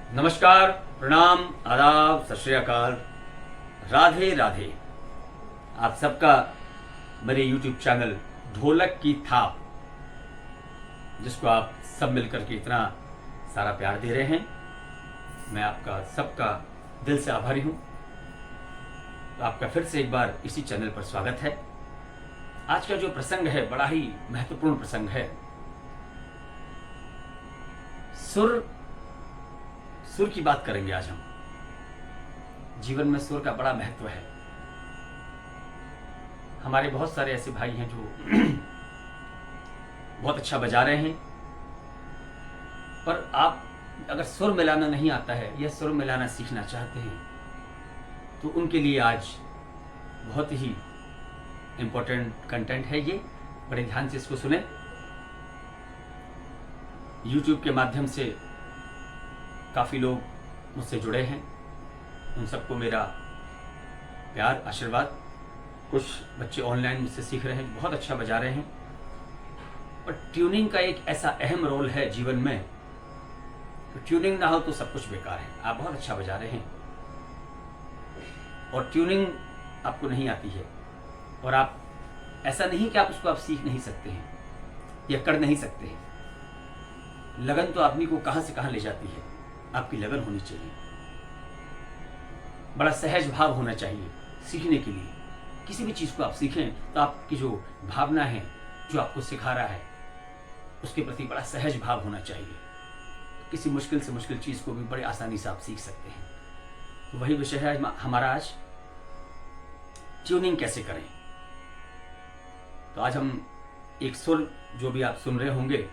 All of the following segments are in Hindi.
नमस्कार, प्रणाम, आदाब, सत श्री अकाल, राधे राधे। आप सबका मेरे YouTube चैनल ढोलक की थाप, जिसको आप सब मिलकर के इतना सारा प्यार दे रहे हैं, मैं आपका सबका दिल से आभारी हूँ। तो आपका फिर से एक बार इसी चैनल पर स्वागत है। आज का जो प्रसंग है बड़ा ही महत्वपूर्ण प्रसंग है। सुर की बात करेंगे आज हम। जीवन में सुर का बड़ा महत्व है। हमारे बहुत सारे ऐसे भाई हैं जो बहुत अच्छा बजा रहे हैं, पर आप अगर सुर मिलाना नहीं आता है या सुर मिलाना सीखना चाहते हैं तो उनके लिए आज बहुत ही इम्पोर्टेंट कंटेंट है। ये बड़े ध्यान से इसको सुने। YouTube के माध्यम से काफ़ी लोग मुझसे जुड़े हैं, उन सबको मेरा प्यार आशीर्वाद। कुछ बच्चे ऑनलाइन मुझसे सीख रहे हैं, बहुत अच्छा बजा रहे हैं। पर ट्यूनिंग का एक ऐसा अहम रोल है जीवन में, तो ट्यूनिंग ना हो तो सब कुछ बेकार है। आप बहुत अच्छा बजा रहे हैं और ट्यूनिंग आपको नहीं आती है, और आप ऐसा नहीं कि आप उसको आप सीख नहीं सकते हैं या कर नहीं सकते हैं। लगन तो आदमी को कहाँ से कहाँ ले जाती है। आपकी लगन होनी चाहिए, बड़ा सहज भाव होना चाहिए सीखने के लिए। किसी भी चीज़ को आप सीखें तो आपकी जो भावना है, जो आपको सिखा रहा है, उसके प्रति बड़ा सहज भाव होना चाहिए। किसी मुश्किल से मुश्किल चीज़ को भी बड़े आसानी से आप सीख सकते हैं। तो वही विषय है हमारा आज, ट्यूनिंग कैसे करें। तो आज हम एक सुर जो भी आप सुन रहे होंगे,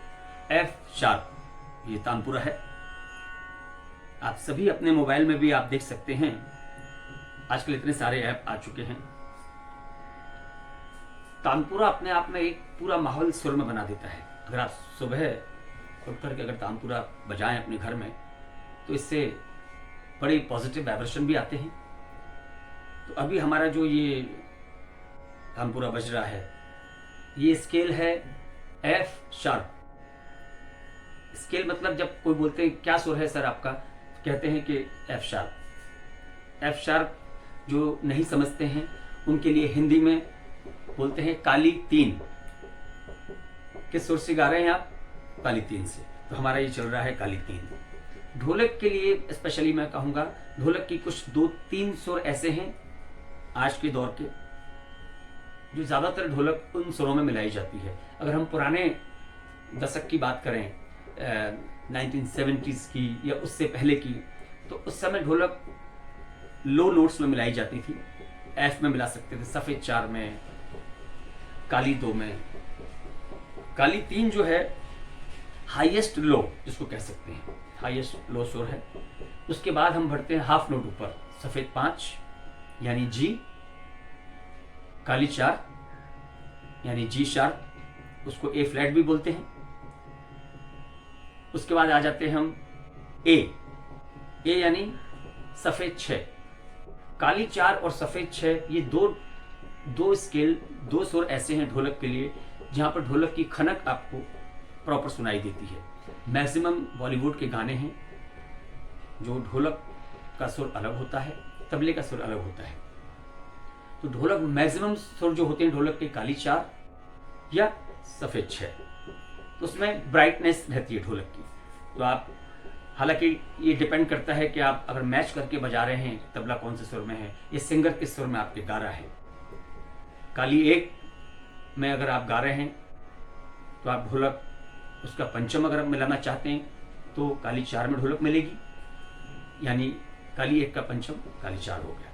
एफ शार्प, ये तानपुरा है। आप सभी अपने मोबाइल में भी आप देख सकते हैं, आजकल इतने सारे ऐप आ चुके हैं। तानपुरा अपने आप में एक पूरा माहौल सुर में बना देता है। अगर आप सुबह उठ करके अगर तानपुरा बजाएं अपने घर में, तो इससे बड़े पॉजिटिव वाइब्रेशन भी आते हैं। तो अभी हमारा जो ये तानपुरा बज रहा है, ये स्केल है एफ शार्प। स्केल मतलब जब कोई बोलते हैं क्या सुर है सर आपका, तो कहते हैं कि एफ शार्प। एफ शार्प जो नहीं समझते हैं उनके लिए हिंदी में बोलते हैं काली तीन। किस सुर से गा रहे हैं आप? काली तीन से। तो हमारा ये चल रहा है काली तीन। ढोलक के लिए स्पेशली मैं कहूँगा, ढोलक की कुछ 2-3 सुर ऐसे हैं आज के दौर के, जो ज़्यादातर ढोलक उन सुरों में मिलाई जाती है। अगर हम पुराने दशक की बात करें, 1970s की या उससे पहले की, तो उस समय ढोलक लो नोट्स में मिलाई जाती थी। एफ में मिला सकते थे, सफ़ेद 4 में, काली 2 में। काली 3 जो है हाईएस्ट लो जिसको कह सकते हैं, हाईएस्ट लो सुर है। उसके बाद हम बढ़ते हैं हाफ नोट ऊपर, सफ़ेद 5 यानी जी, काली 4 यानी जी शार्प, उसको ए फ्लैट भी बोलते हैं। उसके बाद आ जाते हैं हम ए यानी सफ़ेद 6। काली 4 और सफ़ेद 6 ये दो स्केल, 2 सुर ऐसे हैं ढोलक के लिए जहाँ पर ढोलक की खनक आपको प्रॉपर सुनाई देती है। मैक्सिमम बॉलीवुड के गाने हैं जो ढोलक का सुर अलग होता है, तबले का सुर अलग होता है। तो ढोलक मैक्सिमम सुर जो होते हैं ढोलक के काली 4 या सफ़ेद 6, तो उसमें ब्राइटनेस रहती है ढोलक की। तो आप, हालांकि ये डिपेंड करता है कि आप अगर मैच करके बजा रहे हैं, तबला कौन से सुर में है, ये सिंगर किस सुर में आपके गा रहा है। काली 1 में अगर आप गा रहे हैं तो आप ढोलक उसका पंचम अगर आप मिलाना चाहते हैं तो काली 4 में ढोलक मिलेगी, यानी काली 1 का पंचम काली 4 हो गया।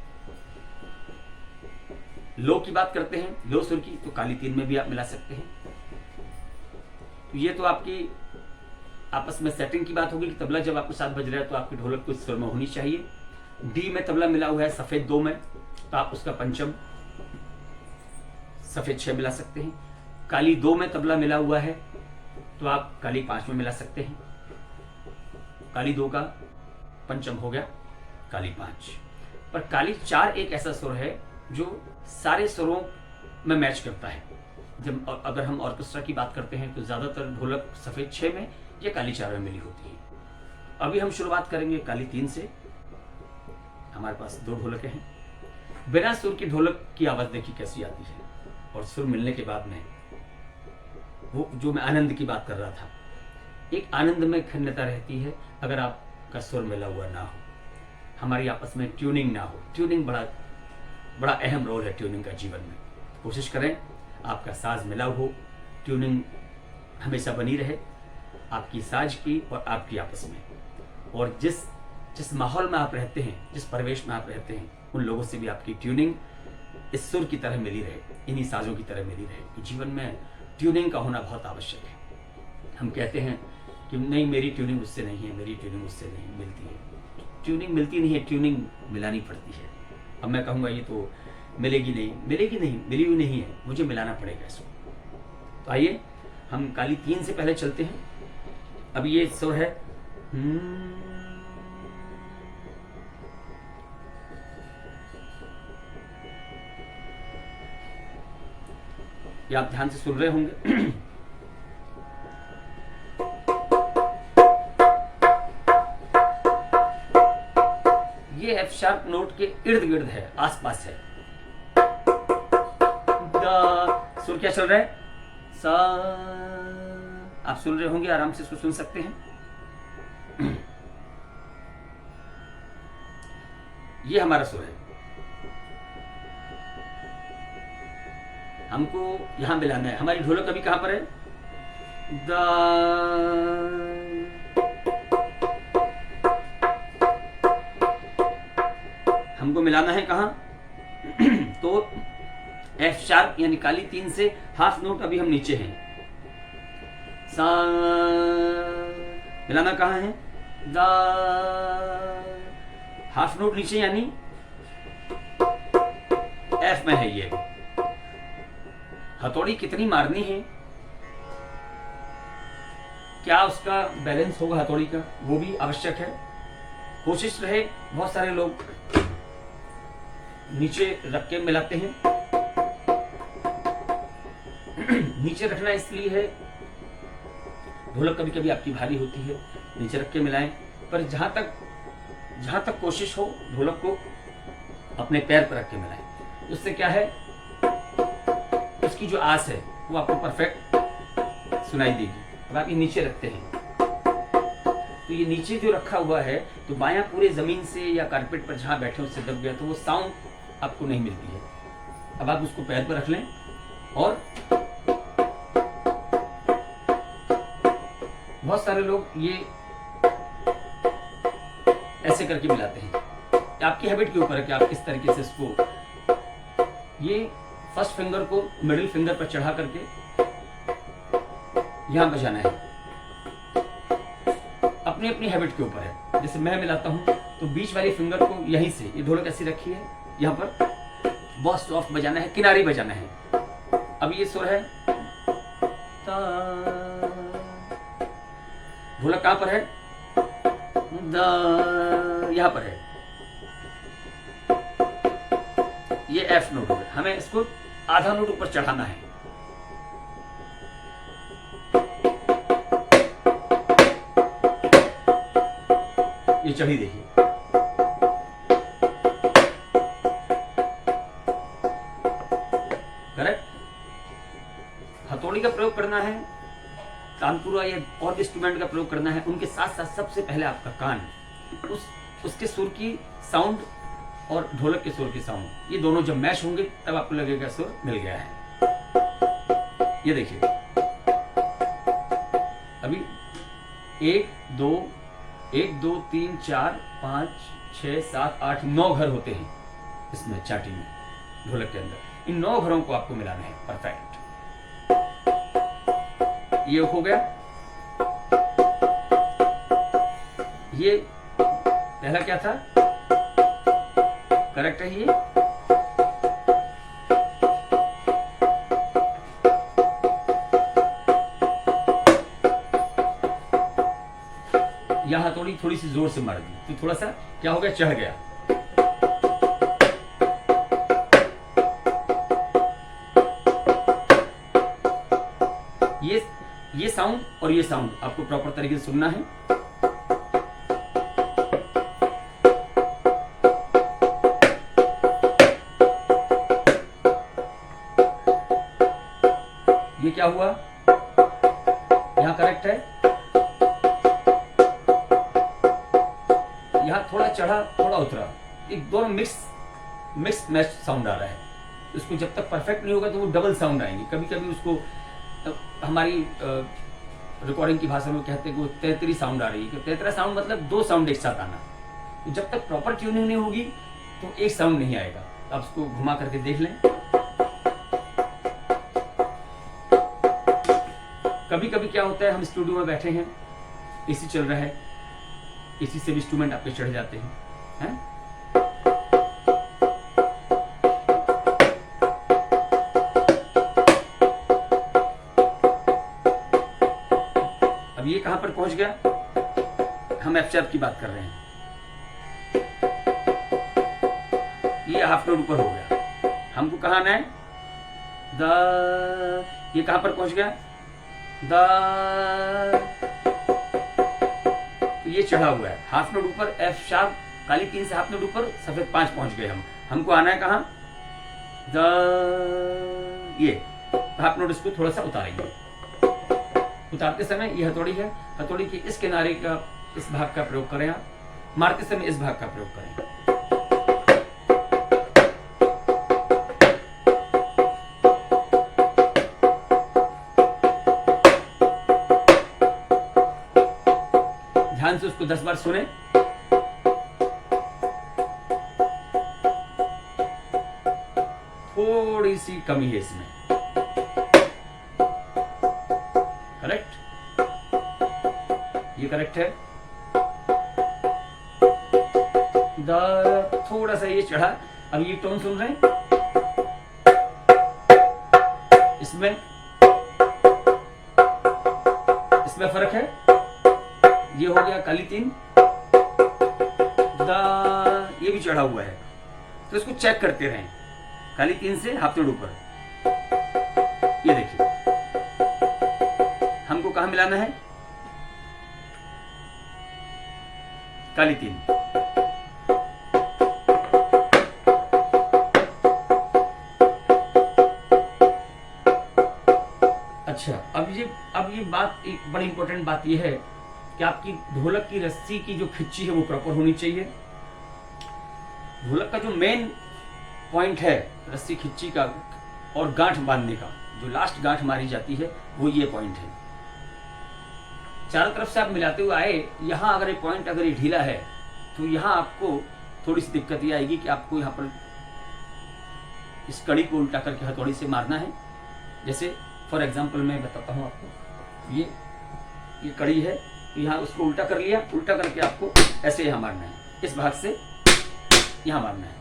लो की बात करते हैं, लो सुर की, तो काली 3 में भी आप मिला सकते हैं। तो ये तो आपकी आपस में सेटिंग की बात होगी कि तबला जब आपके साथ बज रहा है तो आपकी ढोलक कुछ सुर में होनी चाहिए। डी में तबला मिला हुआ है सफ़ेद 2 में, तो आप उसका पंचम सफ़ेद 6 मिला सकते हैं। काली 2 में तबला मिला हुआ है तो आप काली 5 में मिला सकते हैं। काली 2 का पंचम हो गया काली 5। पर काली 4 एक ऐसा सुर है जो सारे सुरों में मैच करता है। जब अगर हम ऑर्केस्ट्रा की बात करते हैं तो ज़्यादातर ढोलक सफ़ेद 6 में या काली 4 में मिली होती है। अभी हम शुरुआत करेंगे काली 3 से। हमारे पास 2 ढोलक हैं। बिना सुर की ढोलक की आवाज देखिए कैसी आती है, और सुर मिलने के बाद में वो जो मैं आनंद की बात कर रहा था, एक आनंद में खन्नता रहती है अगर आपका सुर मिला हुआ ना हो, हमारी आपस में ट्यूनिंग ना हो। ट्यूनिंग बड़ा अहम रोल है ट्यूनिंग का जीवन में। कोशिश करें आपका साज मिला हो, ट्यूनिंग हमेशा बनी रहे आपकी साज की और आपकी आपस में। और जिस माहौल में आप रहते हैं, जिस परिवेश में आप रहते हैं, उन लोगों से भी आपकी ट्यूनिंग इस सुर की तरह मिली रहे, इन्हीं साजों की तरह मिली रहे। तो जीवन में ट्यूनिंग का होना बहुत आवश्यक है। हम कहते हैं कि नहीं, मेरी ट्यूनिंग उससे नहीं है, मेरी ट्यूनिंग उससे नहीं मिलती है। ट्यूनिंग मिलती नहीं है, ट्यूनिंग मिलानी पड़ती है। अब मैं कहूँगा ये तो मिलेगी नहीं, मिली हुई नहीं है, मुझे मिलाना पड़ेगा इसको। तो आइए हम काली 3 से पहले चलते हैं। अब ये सुर है ये आप ध्यान से सुन रहे होंगे। ये एफ शार्प नोट के इर्द गिर्द है, आसपास है। सुर क्या चल रहा है? सा। आप सुन रहे होंगे, आराम से इसको सुन सकते हैं। ये हमारा सुर है, हमको यहां मिलाना है। हमारी ढोलक अभी कहां पर है? दा। हमको मिलाना है कहां? तो एफ शार्प यानी काली 3 से हाफ नोट अभी हम नीचे हैं। सा। मिलाना कहां है? दा। हाफ नोट नीचे यानी एफ में है। ये हथौड़ी कितनी मारनी है, क्या उसका बैलेंस होगा हथौड़ी का, वो भी आवश्यक है। कोशिश रहे, बहुत सारे लोग नीचे रख के मिलाते हैं। नीचे रखना इसलिए है, ढोलक कभी कभी आपकी भारी होती है, नीचे रख के मिलाएं। पर जहां तक कोशिश हो, ढोलक को अपने पैर पर रख के मिलाएं। उससे क्या है, उसकी जो आस है वो आपको परफेक्ट सुनाई देगी। अब आप ये नीचे रखते हैं, तो ये नीचे जो रखा हुआ है, तो बायां पूरे जमीन से या कारपेट पर जहां बैठे उससे दब गया, तो वो साउंड आपको नहीं मिलती है। अब आप उसको पैर पर रख लें और बहुत सारे लोग ये ऐसे करके मिलाते हैं। आपकी हैबिट के ऊपर है कि आप किस तरीके से इसको, ये फर्स्ट फिंगर को मिडिल फिंगर पर चढ़ा करके यहां बजाना है। अपनी अपनी हैबिट के ऊपर है। जैसे मैं मिलाता हूं तो बीच वाली फिंगर को यहीं से, ये ढोलक ऐसी रखी है, यहां पर बहुत सॉफ्ट बजाना है, किनारी बजाना है। अब ये सुर है, ढोलक कहां पर है? द, यहां पर है। ये एफ नोट हो गया, हमें इसको आधा नोट ऊपर चढ़ाना है। ये चढ़ी देखिए, करेक्ट। हथौड़ी का प्रयोग करना है, तानपुरा या और इंस्ट्रूमेंट का प्रयोग करना है, उनके साथ साथ सबसे पहले आपका कान उसके सुर की साउंड और ढोलक के सुर की साउंड, ये दोनों जब मैच होंगे तब आपको लगेगा सुर मिल गया है। ये देखिए, अभी 1 2 3 4 5 6 7 8 9 घर होते हैं इसमें, चाटी में, ढोलक के अंदर। इन 9 घरों को आपको मिलाना है परफेक्ट। ये हो गया। ये पहला क्या था? करेक्ट है ये। यह हथौड़ी थोड़ी सी जोर से मार दी तो थोड़ा सा क्या हो गया, चढ़ गया। ये साउंड और ये साउंड आपको प्रॉपर तरीके से सुनना है। क्या हुआ, यहाँ करेक्ट है, यहाँ थोड़ा चढ़ा थोड़ा उतरा, एक दोनों मिक्स मैच साउंड आ रहा है। उसको जब तक परफेक्ट नहीं होगा तो वो डबल साउंड आएंगे। कभी कभी उसको हमारी रिकॉर्डिंग की भाषा में कहते हैं कि वो तेतरी साउंड आ रही है। तेतरा साउंड मतलब दो साउंड एक साथ आना। तो जब तक प्रॉपर ट्यूनिंग नहीं होगी तो एक साउंड नहीं आएगा। आप उसको घुमा करके देख लें। कभी कभी क्या होता है, हम स्टूडियो में बैठे हैं, एसी चल रहा है, एसी से भी इंस्ट्रूमेंट आपके चढ़ जाते हैं। अब ये कहां पर पहुंच गया, हम एफ शार्प की बात कर रहे हैं, ये हाफ नोट ऊपर हो गया, हमको कहां आना है, द, ये कहां पर पहुंच गया, द, तो ये चढ़ा हुआ है, हाफ नोट ऊपर, एफ शार्प काली 3 से हाफ नोट ऊपर, सफेद 5 पहुंच गए हमको आना है कहां, द, ये हाफ नोट, इसको थोड़ा सा उतारेंगे। उतारते समय ये हथौड़ी है, हथौड़ी के इस किनारे का, इस भाग का प्रयोग करें आप, मारते समय इस भाग का प्रयोग करें। ध्यान से उसको 10 बार सुने। थोड़ी सी कमी है इसमें, करेक्ट, ये करेक्ट है, थोड़ा सा ये चढ़ा। अब ये टोन सुन रहे हैं, इसमें फर्क है। ये हो गया काली 3, ये भी चढ़ा हुआ है, तो इसको चेक करते रहें। काली 3 से हाफ नोट ऊपर, ये देखिए हमको कहां मिलाना है, काली 3। अच्छा, अब ये बात, एक बड़ी इंपॉर्टेंट बात ये है कि आपकी ढोलक की रस्सी की जो खिच्ची है वो प्रॉपर होनी चाहिए। ढोलक का जो मेन पॉइंट है रस्सी खिच्ची का और गांठ बांधने का, जो लास्ट गांठ मारी जाती है वो ये पॉइंट है। चारों तरफ से आप मिलाते हुए आए, यहाँ अगर ये पॉइंट अगर ये ढीला है तो यहाँ आपको थोड़ी सी दिक्कत ये आएगी कि आपको यहाँ पर इस कड़ी को उल्टा करके हथौड़ी से मारना है। जैसे फॉर एग्जाम्पल मैं बताता हूँ आपको, ये कड़ी है, यहाँ उसको उल्टा कर लिया, उल्टा करके आपको ऐसे यहाँ मारना है, इस भाग से यहाँ मारना है।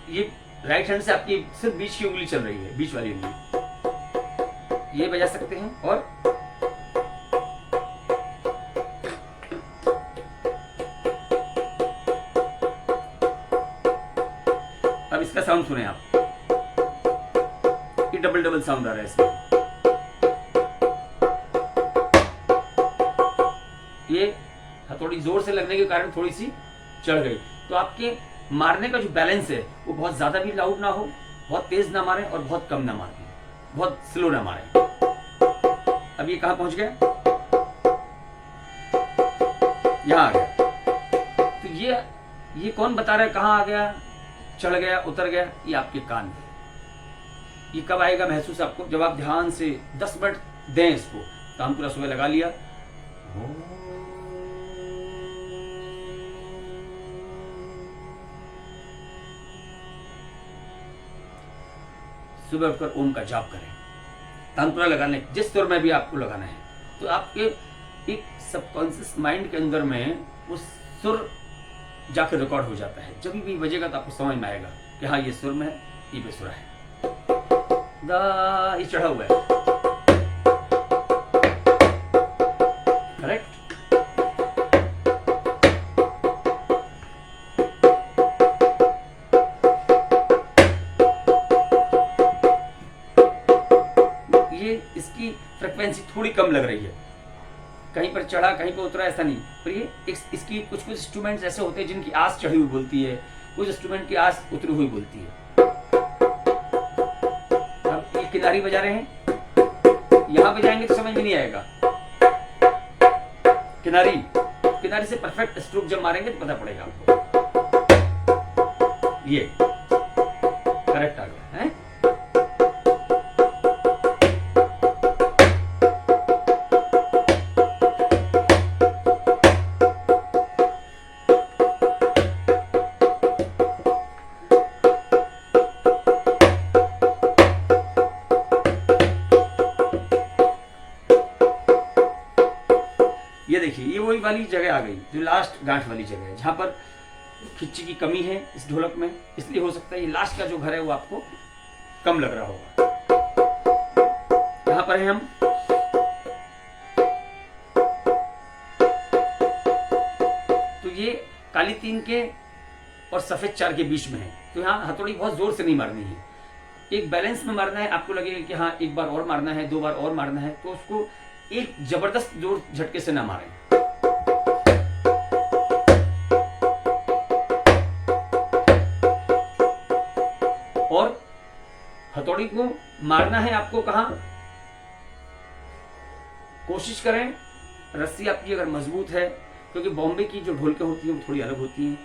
ये राइट हैंड से आपकी सिर्फ बीच की उंगली चल रही है, बीच वाली उंगली ये बजा सकते हैं। और अब इसका साउंड सुने आप, ये डबल साउंड आ रहा है इसमें। ये हथौड़ी जोर से लगने के कारण थोड़ी सी चढ़ गई, तो आपके मारने का जो बैलेंस है वो बहुत ज्यादा भी लाउड ना हो, बहुत तेज ना मारे और बहुत कम ना मारे, बहुत स्लो ना मारे। अब ये कहां पहुंच गया, यहां आ गया। तो ये कौन बता रहा है कहां आ गया, चढ़ गया, उतर गया, ये आपके कान। ये कब आएगा महसूस आपको, जब आप ध्यान से 10 मिनट दें इसको। तो हम पूरा सुबह लगा लिया, सुबह उठकर ओम का जाप करें, तानपुरा लगाने, जिस सुर में भी आपको लगाना है, तो आपके एक सबकॉन्शियस माइंड के अंदर में वो सुर जाकर रिकॉर्ड हो जाता है। जब भी बजेगा तो आपको समझ में आएगा कि हाँ ये सुर में है, ये बेसुरा है, दा ये चढ़ा हुआ है, करेक्ट। इसकी फ्रीक्वेंसी थोड़ी कम लग रही है, कहीं पर चढ़ा कहीं पर उतरा, ऐसा नहीं। पर ये इसकी कुछ इंस्ट्रूमेंट्स ऐसे होते हैं जिनकी आस चढ़ी हुई बोलती है, कुछ इंस्ट्रूमेंट की आवाज उतरी हुई बोलती है। अब ये किनारी बजा रहे हैं, यहां पे जाएंगे तो समझ में नहीं आएगा। किनारी किनारी से परफेक्ट स्ट्रोक जब मारेंगे तो पता पड़ेगा आपको। ये करेक्ट आ गया है। ये देखिए, ये वही वाली जगह आ गई जो लास्ट गांठ वाली जगह है, जहां पर खिच्ची की कमी है इस ढोलक में, इसलिए हो सकता है ये लास्ट का जो घर है वो आपको कम लग रहा होगा। यहां पर है हम, तो ये काली 3 के और सफेद 4 के बीच में है, तो यहाँ हथौड़ी बहुत जोर से नहीं मारनी है, एक बैलेंस में मारना है। आपको लगेगा कि हाँ एक बार और मारना है, 2 बार और मारना है, तो उसको एक जबरदस्त जोर झटके से ना मारें। और हथौड़ी को मारना है आपको कहां, कोशिश करें रस्सी आपकी अगर मजबूत है, क्योंकि बॉम्बे की जो ढोलकें होती हैं वो थोड़ी अलग होती हैं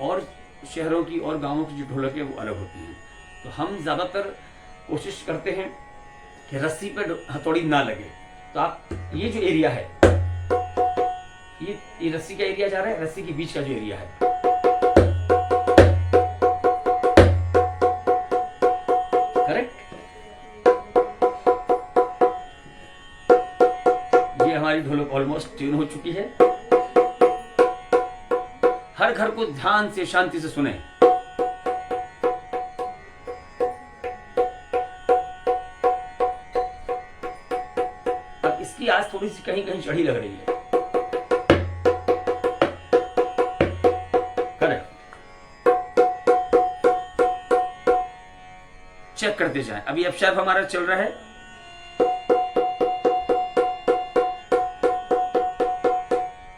और शहरों की और गांवों की जो ढोलकें वो अलग होती हैं। तो हम ज्यादातर कोशिश करते हैं कि रस्सी पे हथौड़ी ना लगे। तो आप ये जो एरिया है, ये रस्सी का एरिया जा रहा है, रस्सी के बीच का जो एरिया है, करेक्ट। ये हमारी ढोलक ऑलमोस्ट ट्यून हो चुकी है। हर घर को ध्यान से शांति से सुने। अब इसकी आवाज थोड़ी सी कहीं कहीं चढ़ी लग रही है, करेक्ट। चेक करते जाएं। अभी एफ शार्प हमारा चल रहा है,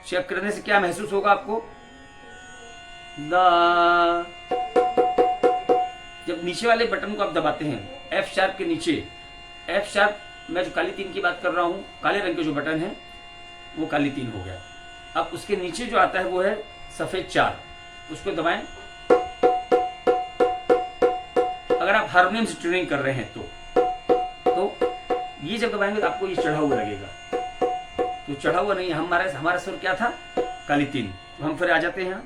चेक करने से क्या महसूस होगा आपको, जब नीचे वाले बटन को आप दबाते हैं एफ शार्प के नीचे, एफ शार्प मैं जो काली 3 की बात कर रहा हूं, काले रंग के जो बटन है वो काली 3 हो गया। अब उसके नीचे जो आता है वो है सफेद 4, उसको दबाएं। अगर आप हारमोनियम से ट्यूनिंग कर रहे हैं तो ये जब दबाएंगे तो आपको ये चढ़ा हुआ लगेगा, तो चढ़ा हुआ नहीं, हमारा सुर क्या था, काली 3। तो हम फिर आ जाते हैं यहाँ,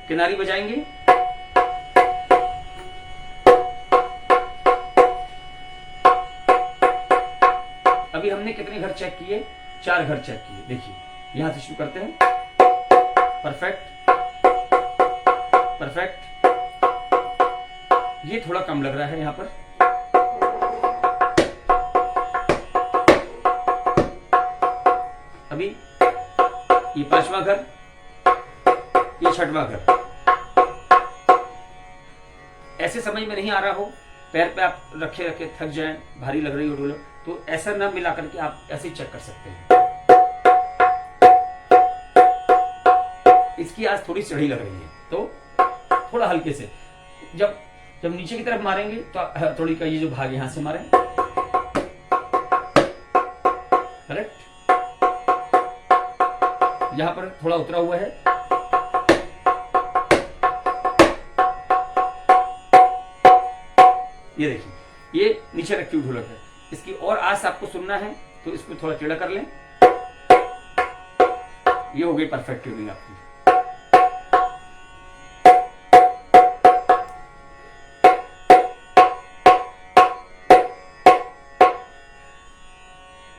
किनारी बजाएंगे। अभी हमने कितने घर चेक किए, 4 घर चेक किए। देखिए यहां से शुरू करते हैं, परफेक्ट परफेक्ट। ये थोड़ा कम लग रहा है यहां पर, अभी ये 5वां घर, ये 6वां घर। ऐसे समझ में नहीं आ रहा हो, पैर पे आप रखे रखे थक जाएं, भारी लग रही हो ढोलक, तो ऐसा ना मिला करके आप ऐसे चेक कर सकते हैं। इसकी आवाज थोड़ी चढ़ी लग रही है, तो थोड़ा हल्के से जब नीचे की तरफ मारेंगे तो थोड़ी का ये जो भाग यहां से मारें, करेक्ट। यहां पर थोड़ा उतरा हुआ है, ये देखिए ये नीचे रखी हुई ढोलक है। इसकी और आस आपको सुनना है तो इसको थोड़ा टेढ़ा कर लें, ये हो गई परफेक्ट ट्यूनिंग आपकी।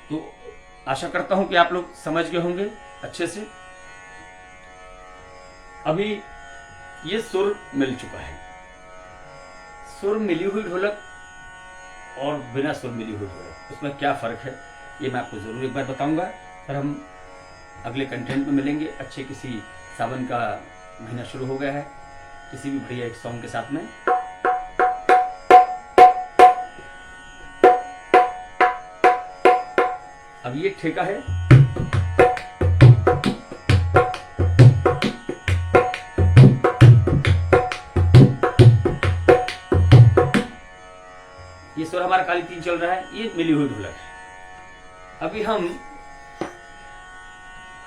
तो आशा करता हूं कि आप लोग समझ गए होंगे अच्छे से। अभी ये सुर मिल चुका है, सुर मिली हुई ढोलक और बिना सुर मिली हुई ढोलक, उसमें क्या फर्क है ये मैं आपको जरूर एक बार बताऊंगा। पर हम अगले कंटेंट में मिलेंगे। अच्छे किसी सावन का महीना शुरू हो गया है, किसी भी बढ़िया एक सॉन्ग के साथ में। अब ये ठेका है, ये स्वर हमारा काली 3 चल रहा है, ये मिली हुई ढोलक है। अभी हम,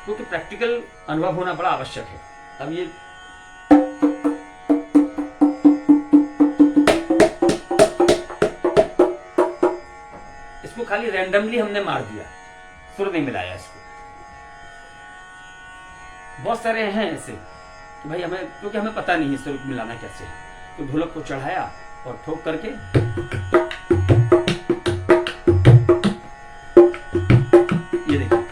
क्योंकि प्रैक्टिकल अनुभव होना बड़ा आवश्यक है, अब ये इसको खाली रैंडमली हमने मार दिया, सुर नहीं मिलाया इसको। बहुत सारे हैं ऐसे कि भाई हमें, क्योंकि हमें पता नहीं है सुर मिलाना कैसे है, तो ढोलक को चढ़ाया और ठोक करके ये देखिए,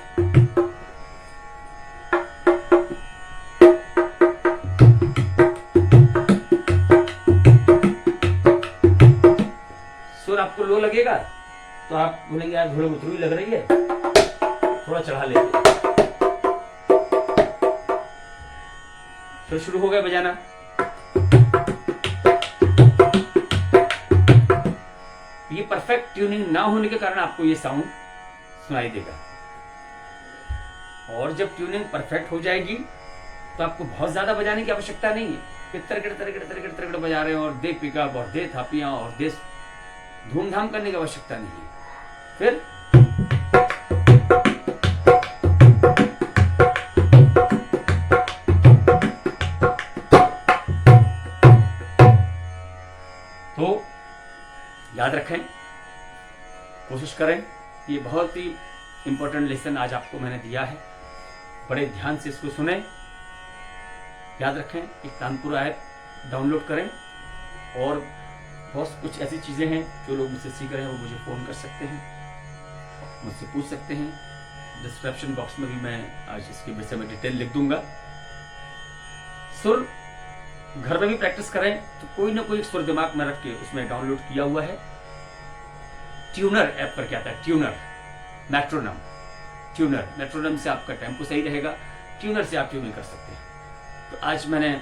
सुर आपको लो लगेगा तो आप बोलेंगे यार ढोलक उतरी लग रही है, थोड़ा चढ़ा लेते, फिर शुरू हो गया बजाना। ये परफेक्ट ट्यूनिंग ना होने के कारण आपको ये साउंड सुनाई देगा, और जब ट्यूनिंग परफेक्ट हो जाएगी तो आपको बहुत ज्यादा बजाने की आवश्यकता नहीं है कि तरकड़ तरकड़ तरकड़ तरकड़ बजा रहे हैं और दे पिकअप और दे थापियां और दे धूमधाम करने की आवश्यकता नहीं है। फिर तो याद रखें, कोशिश करें, ये बहुत ही इंपॉर्टेंट लेसन आज आपको मैंने दिया है, बड़े ध्यान से इसको सुने, याद रखें। एक तानपुरा ऐप डाउनलोड करें, और बहुत कुछ ऐसी चीज़ें हैं जो लोग मुझसे सीख रहे हैं, वो मुझे फ़ोन कर सकते हैं, मुझसे पूछ सकते हैं। डिस्क्रिप्शन बॉक्स में भी मैं आज इसके विषय में डिटेल लिख दूंगा। सुर घर में भी प्रैक्टिस करें तो कोई ना कोई सुर दिमाग में रख के उसमें डाउनलोड किया हुआ है। ट्यूनर ऐप पर क्या आता है, ट्यूनर, मेट्रोनम, ट्यूनर, मेट्रोनम से आपका टेम्पो सही रहेगा, ट्यूनर से आप ट्यूनिंग कर सकते हैं। तो आज मैंने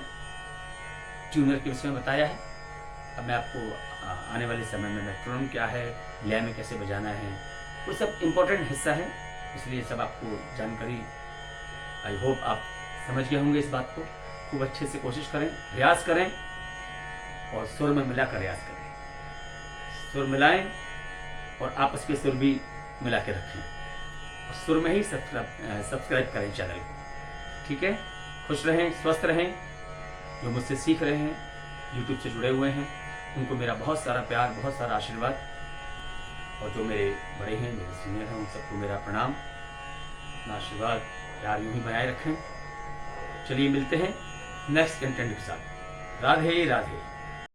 ट्यूनर के विषय में बताया है। अब मैं आपको आने वाले समय में मेट्रोनम क्या है, लय में कैसे बजाना है, वो सब इम्पोर्टेंट हिस्सा है, इसलिए सब आपको जानकारी, आई होप आप समझ गए होंगे इस बात को। खूब अच्छे से कोशिश करें, प्रयास करें, और सुर में मिलाकर प्रयास करें, सुर मिलाएं और आपस के सुर भी मिला के रखें, और सुर में ही सब्सक्राइब करें चैनल को, ठीक है। खुश रहें, स्वस्थ रहें। जो मुझसे सीख रहे हैं, यूट्यूब से जुड़े हुए हैं, उनको मेरा बहुत सारा प्यार, बहुत सारा आशीर्वाद, और जो मेरे बड़े हैं, मेरे सीनियर हैं, उन सबको मेरा प्रणाम, अपना आशीर्वाद प्यार यूं ही बनाए रखें। चलिए मिलते हैं नेक्स्ट कंटेंट के साथ। राधे राधे।